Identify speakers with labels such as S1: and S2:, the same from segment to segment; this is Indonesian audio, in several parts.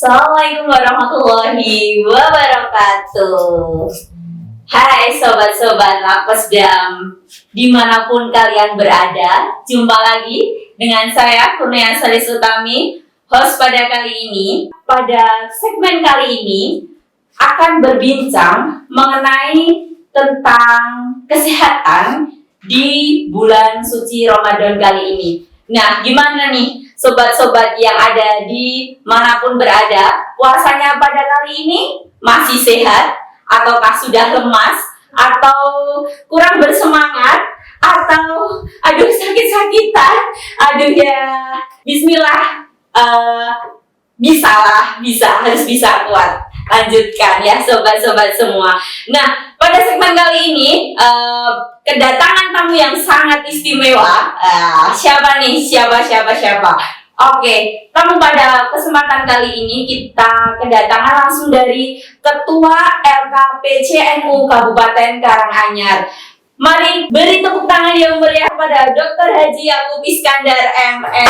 S1: Assalamualaikum warahmatullahi wabarakatuh. Hai sobat-sobat Lapesdam, dimanapun kalian berada, jumpa lagi dengan saya Kurnia Salis Utami, host pada kali ini. Pada segmen kali ini akan berbincang mengenai tentang kesehatan di bulan suci Ramadan kali ini. Nah, gimana nih sobat-sobat yang ada di manapun berada, puasanya pada kali ini masih sehat ataukah sudah lemas atau kurang bersemangat atau aduh sakit-sakitan, aduh ya Bismillah, harus bisa kuat. Lanjutkan ya sobat-sobat semua. Nah, pada segmen kali ini kedatangan tamu yang sangat istimewa. Siapa nih? Siapa? Oke, tamu pada kesempatan kali ini kita kedatangan langsung dari Ketua LKPCNU Kabupaten Karanganyar. Mari beri tepuk tangan yang meriah kepada Dr. Haji Yakub Iskandar MM.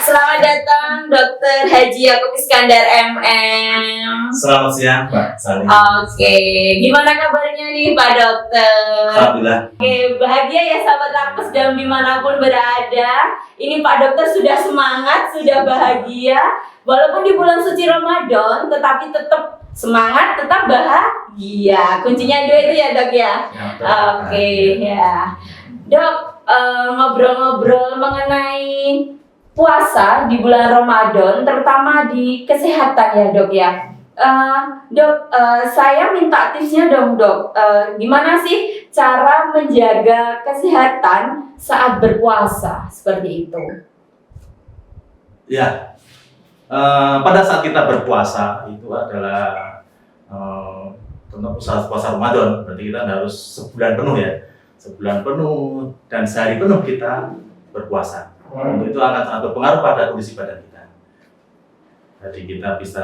S1: Selamat datang Dr. Haji Yakub Iskandar MM.
S2: Selamat siang Pak Salim.
S1: Oke, gimana kabarnya nih Pak Dokter?
S2: Alhamdulillah.
S1: Oke, bahagia ya sahabat Lapesdam dimanapun berada. Ini Pak Dokter sudah semangat, sudah bahagia. Walaupun di bulan suci Ramadan, tetapi tetap semangat, tetap bahagia. Kuncinya dua itu ya Dok ya? Oke, ya. Dok, ngobrol-ngobrol mengenai puasa di bulan Ramadan, terutama di kesehatan ya Dok ya. Dok, saya minta tipsnya dong Dok. Gimana sih cara menjaga kesehatan saat berpuasa seperti itu?
S2: Ya, pada saat kita berpuasa itu adalah tentang puasa Ramadan. Berarti kita harus sebulan penuh ya, sebulan penuh dan sehari penuh kita berpuasa. Untuk itu akan sangat berpengaruh pada kondisi badan kita. Jadi kita bisa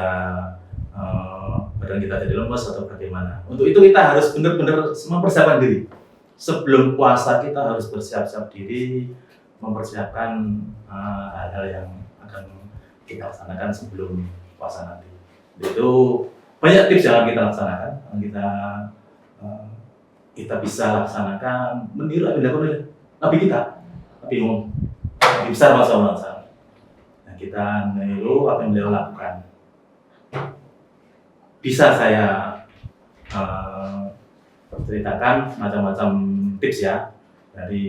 S2: badan kita jadi lemas atau bagaimana. Untuk itu kita harus benar-benar mempersiapkan diri. Sebelum puasa kita harus bersiap-siap diri, mempersiapkan hal-hal yang akan kita laksanakan sebelum puasa nanti. Itu banyak tips yang kita laksanakan, yang kita bisa laksanakan meniru Nabi kita, Nabi Muhammad. Nabi besar masa-masa. Nah, kita meniru apa yang beliau lakukan. Bisa saya ceritakan macam-macam tips ya. Dari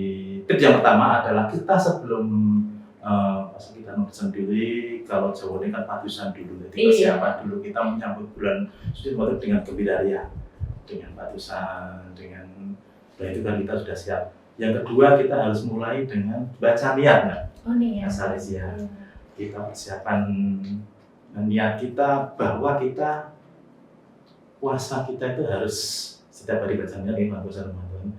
S2: tips yang pertama adalah kita sebelum pas kita memesan diri, kalau Jawa ini kan padusan dulu, jadi persiapan dulu kita menyambut bulan suci Ramadan dengan gembira, dengan padusan, dengan itu kan kita sudah siap. Yang kedua kita harus mulai dengan baca niat, asal ya. Kita persiapan niat kita bahwa kita puasa kita itu harus setiap hari baca niat di puasa Ramadan.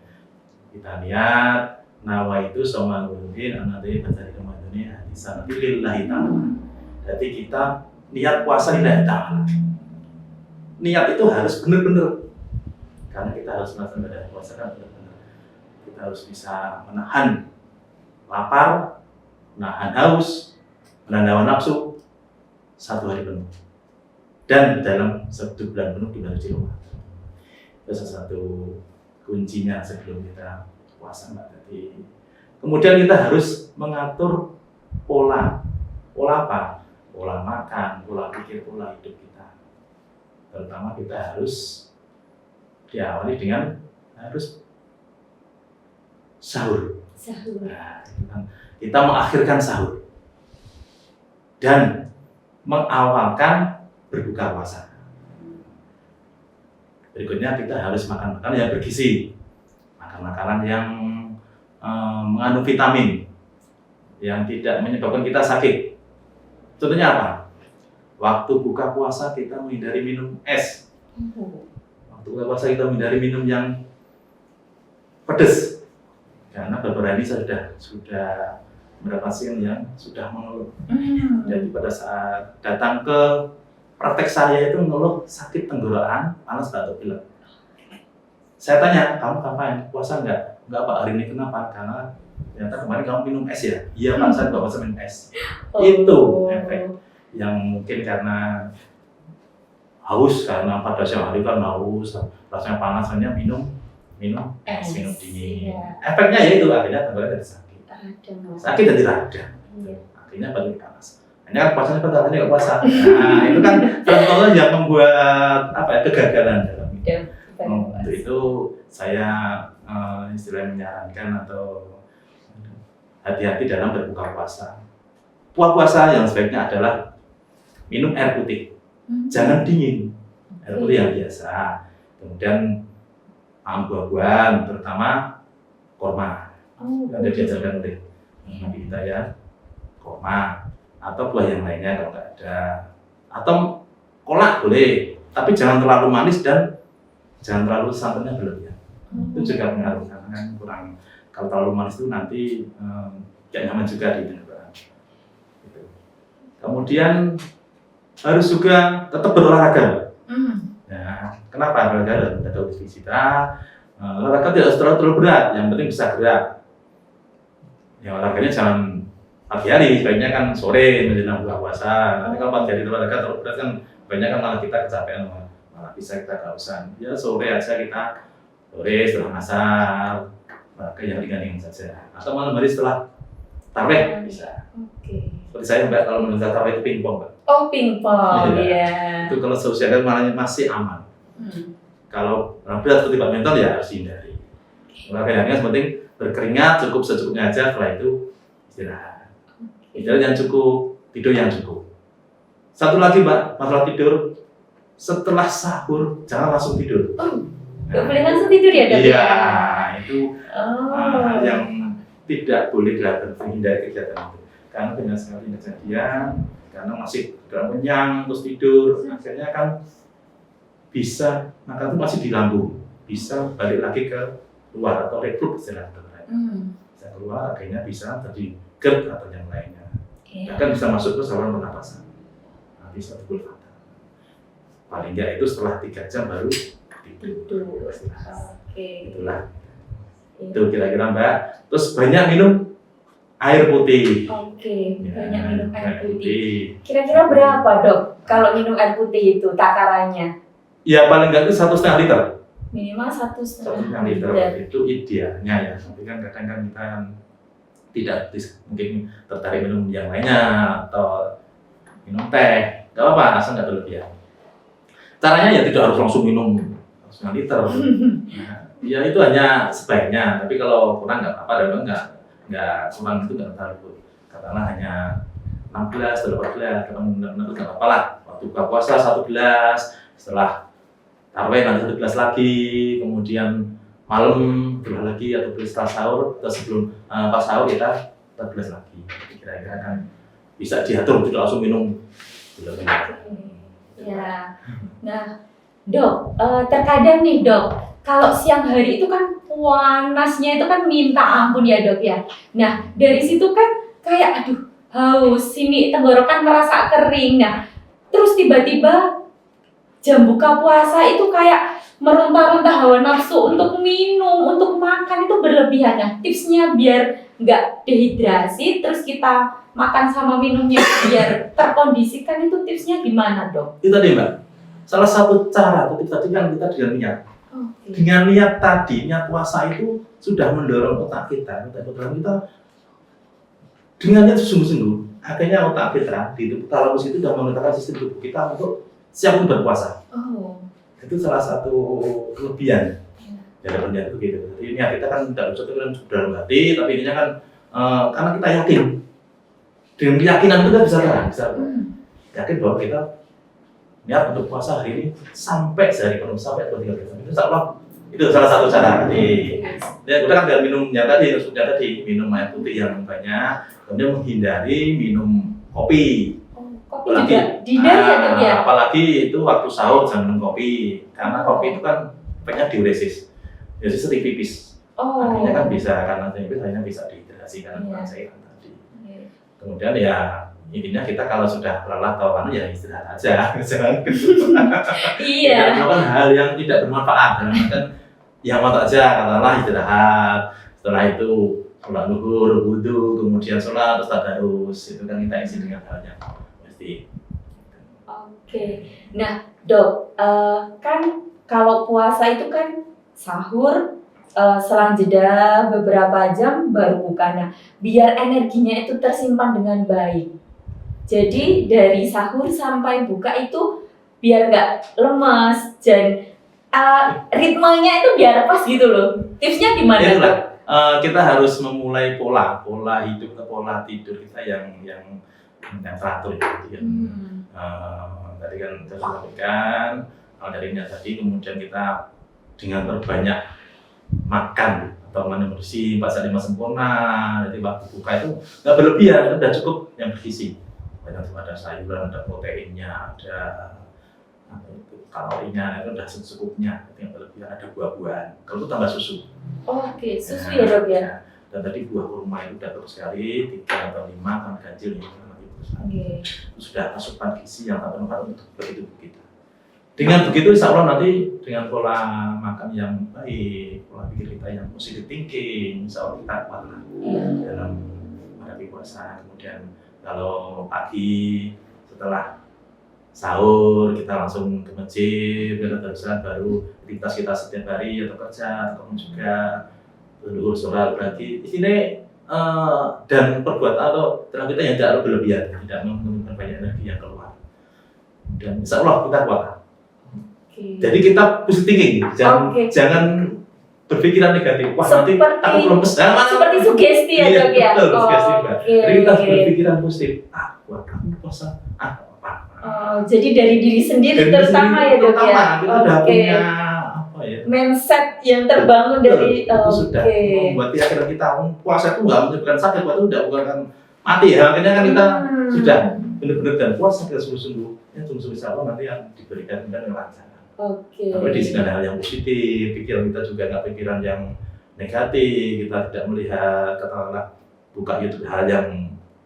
S2: Kita niat nawa itu sama gundin anadai baca di Ramadan ya di sana lillahi ta'ala. Jadi kita niat puasa lillahi ta'ala. Niat itu harus benar-benar karena kita harus melaksanakan puasa kan benar-benar. Kita harus bisa menahan lapar, menahan haus, menahan hawa nafsu satu hari penuh. Dan dalam satu bulan penuh di bulan suci Ramadan. Itu salah satu kuncinya sebelum kita puasa Mbak. Jadi kemudian kita harus mengatur pola apa? Pola makan, pola pikir, pola hidup kita. Terutama kita harus diawali dengan harus sahur. Nah, kita mengakhirkan sahur dan mengawalkan berbuka puasa. Berikutnya kita harus makan makanan yang bergizi, makan makanan yang mengandung vitamin, yang tidak menyebabkan kita sakit. Contohnya apa? Waktu buka puasa kita menghindari minum es. Waktu buka puasa kita menghindari minum yang pedas. Karena beberapa ini sudah beberapa pasien yang sudah mengeluh. Jadi pada saat datang ke praktek saya itu mengeluh sakit tenggorokan, panas batuk pilek. Saya tanya, kamu kapan puasa enggak? Enggak Pak, hari ini kenapa? Karena ternyata kemarin kamu minum es ya? Iya Pak, saya bawa minum es. Itu efek yang mungkin karena haus, karena pada siang hari kan haus, rasanya panas, hanya minum es, minum dingin.
S1: Iya.
S2: Efeknya ya itu akhirnya tenggorokan jadi sakit. Sakit jadi radang.
S1: Iya.
S2: Akhirnya batuk panas. Ini kan puasanya batal, ini nggak puasa. Nah, itu kan contohnya yang membuat kegagalan dalam hidup. Untuk itu saya istilahnya menyarankan atau hati-hati dalam berbuka puasa. Puasa yang sebaiknya adalah minum air putih, jangan dingin, air putih yang biasa. Kemudian buah-buahan, terutama kurma. Ada diajarkan oleh Nabi kita ya, kurma atau buah yang lainnya kalau nggak ada. Atau kolak boleh, tapi jangan terlalu manis dan jangan terlalu santannya berlebihan. Itu juga pengaruh karena kan kurang. Kalau terlalu manis itu nanti gak nyaman juga di tenggorokan. Gitu. Kemudian harus juga tetap berolahraga. Nah, kenapa olahraga? Ada obesitas. Olahraga tidak terlalu berat, yang penting bisa gerak. Ya olahraganya jangan pagi hari, sebaiknya kan sore menjelang buka puasa. Nanti kalau pagi hari olahraga terlalu berat kan banyak kan malah kita kecapean, malah bisa kita kehausan. Ya sore aja kita, sore setelah asar, olahraga yang ringan-ringan saja. Atau malam hari setelah tarawih bisa. Seperti saya Mbak, kalau menurut tarawih itu pingpong Mbak.
S1: Oh, pingpong, iya.
S2: Itu kalau seusia kan malah masih aman. Kalau berat seperti badminton ya harus dihindari. Olahraga yang ringan penting berkeringat cukup secukupnya aja, setelah itu istirahat. Istirahat yang cukup, tidur yang cukup. Satu lagi Mbak, masalah tidur, setelah sahur jangan langsung tidur.
S1: Gak boleh langsung tidur ya dok?
S2: Iya, itu yang tidak boleh dilakukan, menghindari kegiatan itu. Karena banyak sekali kejadian, karena masih dalam kenyang terus tidur, akhirnya kan bisa maka itu masih di lambung, bisa balik lagi ke luar atau rekrut istilah dokter. Bisa keluar, akhirnya bisa terjadi GERD atau yang lainnya. Bahkan bisa masuk ke saluran pernapasan. Nanti satu fatal. Paling nggak itu setelah 3 jam baru tidur. Itulah. Itu kira-kira Mbak. Terus banyak minum air putih.
S1: Banyak minum air putih. Kira-kira berapa dok kalau minum air putih itu takarannya?
S2: Ya paling nggak itu 1,5 liter.
S1: Minimal 1,5
S2: liter itu idealnya ya. Tapi kan kadang kan kita tidak mungkin tertarik minum yang lainnya atau minum teh. Gak apa-apa, asal nggak berlebihan. Caranya ya tidak harus langsung minum 1,5 liter. Nah, ya itu hanya sebaiknya. Tapi kalau kurang nggak apa-apa, dan nggak kurang itu nggak terlalu. Katakanlah hanya 16 atau 18, kalau menurut nggak apa-apa lah. Waktu buka puasa 1 gelas, setelah tarawih nanti 1 gelas lagi, kemudian malam 2 lagi atau setelah sahur atau sebelum pas sahur kita 4 gelas lagi. Kira-kira kan bisa diatur, tidak langsung minum.
S1: Ya, nah dok, terkadang nih dok, kalau siang hari itu kan panasnya itu kan minta ampun ya dok ya. Nah dari situ kan kayak aduh haus, sini tenggorokan merasa kering. Nah terus tiba-tiba jam buka puasa itu kayak meronta-ronta hawa nafsu untuk minum, untuk makan itu berlebihan. Nah, tipsnya biar nggak dehidrasi, terus kita makan sama minumnya biar terkondisikan, itu tipsnya gimana dok?
S2: Itu tadi Mbak, salah satu cara atau tips tadi kan kita dengan niat. Dengan niat tadi, niat puasa itu sudah mendorong otak kita dengan niat sungguh-sungguh. Akhirnya otak kita di talamus itu sudah menggerakkan sistem tubuh kita untuk siap untuk berpuasa. Itu salah satu kelebihan dari niat itu gitu. Jadi niat kita kan tidak usah itu dalam hati, tapi ininya kan karena kita yakin. Dengan keyakinan itu kita bisa yakin bahwa kita niat untuk puasa hari ini sampai sehari penuh, sampai 2-3 jam. Itu itu salah satu cara. Ya udah kan dengan minumnya tadi, minum air putih yang banyak, kemudian menghindari minum kopi.
S1: Kopi juga dihindari ya dok ya?
S2: Apalagi itu waktu sahur jangan minum kopi, karena kopi itu kan banyak diuresis, sering pipis. Akhirnya kan bisa, karena pipis akhirnya bisa dehidrasi karena kurang cairan tadi. Kemudian ya intinya kita kalau sudah lelah atau ya istirahat aja, jangan
S1: Iya.
S2: melakukan hal yang tidak bermanfaat, kan yang mau aja katakanlah istirahat. Setelah itu sholat zuhur, wudhu, kemudian sholat, terus tadarus, itu kan kita isi dengan hal yang pasti.
S1: Oke. Nah, Dok, kan kalau puasa itu kan sahur, selang jeda beberapa jam baru buka. Nah, biar energinya itu tersimpan dengan baik. Jadi dari sahur sampai buka itu biar nggak lemas dan ritmenya itu biar pas gitu loh. Tipsnya gimana,
S2: Itulah,
S1: Dok?
S2: kita harus memulai pola hidup atau pola tidur kita yang teratur ya. Tadi kan saya sampaikan dari niat tadi, kemudian kita dengan perbanyak makan atau mandi bersih 4/5 sempurna. Jadi waktu buka itu nggak berlebihan, sudah cukup yang bergizi. Banyak tuh, ada sayuran, ada proteinnya, ada kalorinya, itu sudah secukupnya. Yang berlebihan ada buah-buahan. Kalau itu tambah susu.
S1: Oke, susu ya, Dok ya.
S2: Dan tadi buah kurma itu udah terus sekali 3 atau 5 kan ganjil ya.
S1: Oke.
S2: Sudah asupan gizi yang tak bermanfaat untuk tubuh kita. Dengan begitu insya Allah nanti dengan pola makan yang baik, pola pikir kita yang positive thinking, insya Allah kita kuat dalam menghadapi puasa. Kemudian kalau pagi setelah sahur kita langsung ke masjid, baru aktivitas kita setiap hari atau kerja atau juga dulu sholat, berarti istilahnya dan perbuatan atau tenaga kita yang tidak berlebihan, tidak menggunakan banyak energi yang keluar. Dan insya Allah kita kuat. Jadi kita positive thinking, jangan berpikiran negatif. Wah, nanti aku belum pesan.
S1: Seperti sugesti ya, Dok ya.
S2: Betul, sugesti. Jadi kita berpikiran positif. Kuat aku puasa. Apa?
S1: Jadi dari diri sendiri terutama ya, Dok ya.
S2: Kita udah punya
S1: mindset yang terbangun dari
S2: itu sudah membuat akhirnya kita puasa itu nggak menyebabkan sakit, puasa itu tidak bukan mati ya. Akhirnya kan kita sudah benar-benar dan puasa kita sungguh-sungguh. Ya sungguh-sungguh insya Allah nanti yang diberikan dan lancar. Tapi di sini ada hal yang positif, pikiran kita juga nggak pikiran yang negatif, kita tidak melihat katakanlah buka YouTube hal yang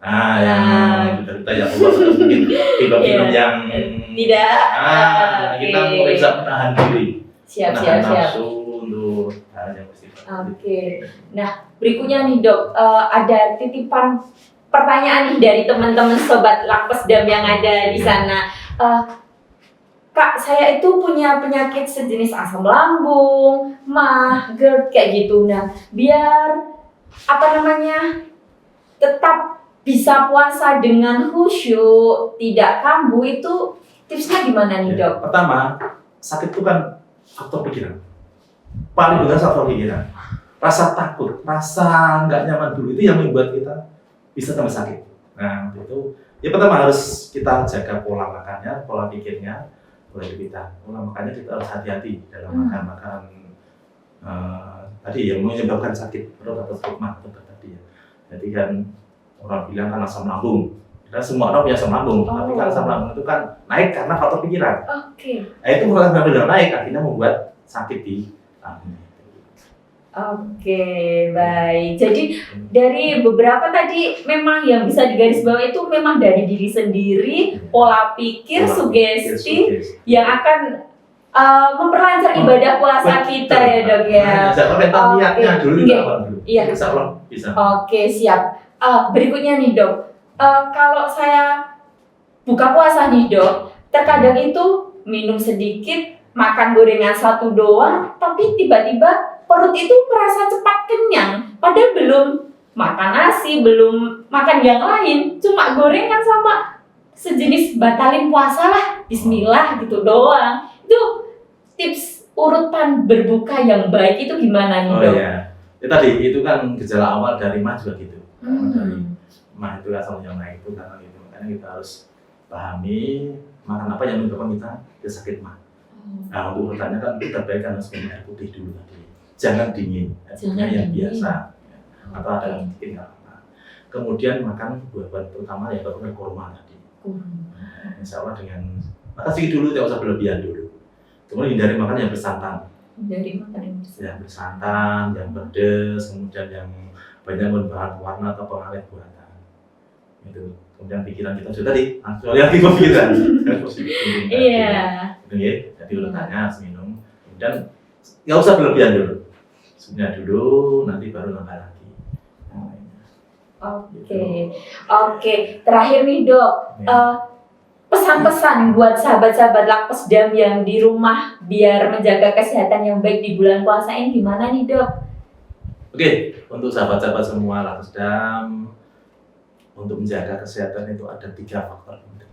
S2: kita yang mungkin film-film yang
S1: tidak
S2: kita mulai bisa menahan diri,
S1: siap.
S2: nafsu untuk hal yang positif.
S1: Nah berikutnya nih, Dok, ada titipan pertanyaan nih dari teman-teman sobat Lakpesdam yang ada di sana. Kak, saya itu punya penyakit sejenis asam lambung, mah, GERD kayak gitu. Nah, biar tetap bisa puasa dengan khusyuk, tidak kambuh, itu tipsnya gimana nih, Dok?
S2: Pertama, sakit itu kan faktor pikiran. Paling besar faktor pikiran. Rasa takut, rasa nggak nyaman dulu itu yang membuat kita bisa tambah sakit. Nah, itu ya pertama harus kita jaga pola makannya, pola pikirnya. Kita pola makannya kita harus hati-hati dalam makan tadi yang menyebabkan sakit perut atau stomach tadi ya. Jadi kan orang bilang kan asam lambung, kita semua orang punya asam lambung, tapi kan asam lambung itu kan naik karena faktor pikiran. Nah, itu faktor pikiran naik akhirnya membuat sakit di lambung.
S1: Baik. Jadi dari beberapa tadi memang yang bisa digarisbawahi itu memang dari diri sendiri, pola pikir, sugesti yang akan memperlancar ibadah puasa kita ya, Dok ya.
S2: Niatnya dulu
S1: Iya.
S2: Insya Allah bisa.
S1: Siap. Berikutnya nih, Dok. Kalau saya buka puasa nih, Dok, terkadang itu minum sedikit, makan gorengan satu doang, tapi tiba-tiba perut itu merasa cepat kenyang, padahal belum makan nasi, belum makan yang lain, cuma gorengan sama sejenis batalin puasa lah, bismillah gitu doang. Itu tips urutan berbuka yang baik itu gimana nih, Dok?
S2: Ya tadi itu kan gejala awal dari mah juga gitu. Dari mah itu asal yang naik itu karena gitu. Makanya kita harus pahami makan apa yang menyebabkan kita sakit mah. Nah, untuk urutannya kan kita baikkan harus minum air putih dulu tadi. Jangan dingin, airnya yang biasa, atau ada yang bikin nggak apa. Kemudian makan buah-buahan terutama yang berkualitas kurma tadi. Insya Allah dengan makan sedikit dulu, tidak usah berlebihan dulu. Kemudian hindari makan yang bersantan. Yang bersantan, yang pedas, kemudian yang banyak berbahan warna atau pengawet buatan. Itu. Kemudian pikiran kita sudah tadi, soalnya lagi pikiran. Itu ya, jadi urutannya harus minum. Kemudian nggak usah berlebihan dulu. Sebenarnya dulu, nanti baru nambah lagi.
S1: Oke. Terakhir nih dok, pesan-pesan buat sahabat-sahabat Lakpesdam yang di rumah biar menjaga kesehatan yang baik di bulan puasa ini gimana nih dok?
S2: Oke, untuk sahabat-sahabat semua Lakpesdam, untuk menjaga kesehatan itu ada 3 faktor penting.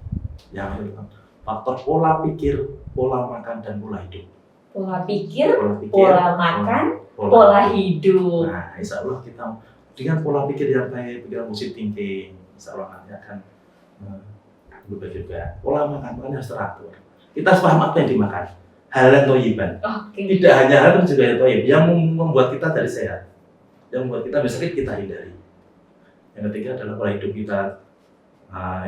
S2: Yang pertama, faktor pola pikir, pola makan, dan pola hidup.
S1: Pola pikir, pola makan, pola hidup.
S2: Nah, insya Allah kita dengan pola pikir yang baik, pikiran positif thinking, insya Allah nanti akan berubah juga. Pola makan harus teratur. Kita harus paham apa yang dimakan. Halal thayyiban. Tidak hanya halal juga yang thayyib, yang membuat kita dari sehat, yang membuat kita sakit kita hindari. Yang ketiga adalah pola hidup kita.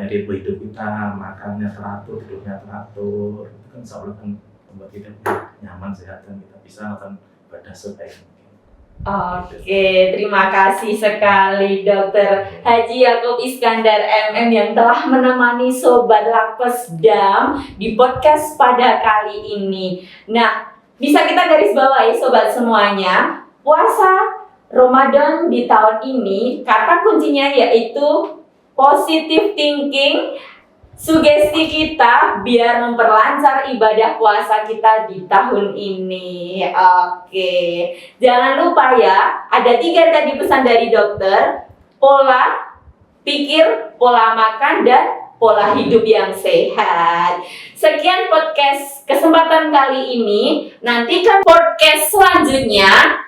S2: Ritme hidup kita, makannya teratur, tidurnya teratur. Itu kan insya Allah kan membuat kita nyaman, sehat, dan kita bisa melakukan ibadah sebaik mungkin.
S1: Oke, terima kasih sekali Dr. Haji Yaakob Iskandar MM yang telah menemani Sobat Lakpesdam di podcast pada kali ini. Nah, bisa kita garis bawahi Sobat semuanya, puasa Ramadan di tahun ini kata kuncinya yaitu positive thinking. Sugesti kita biar memperlancar ibadah puasa kita di tahun ini. Oke, jangan lupa ya, ada 3 tadi pesan dari dokter: pola pikir, pola makan, dan pola hidup yang sehat. Sekian podcast kesempatan kali ini. Nantikan podcast selanjutnya.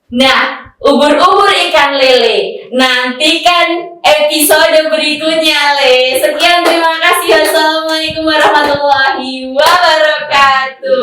S1: Nah, ubur-ubur ikan lele. Nantikan episode berikutnya, Le. Sekian, terima kasih. Wassalamualaikum warahmatullahi wabarakatuh.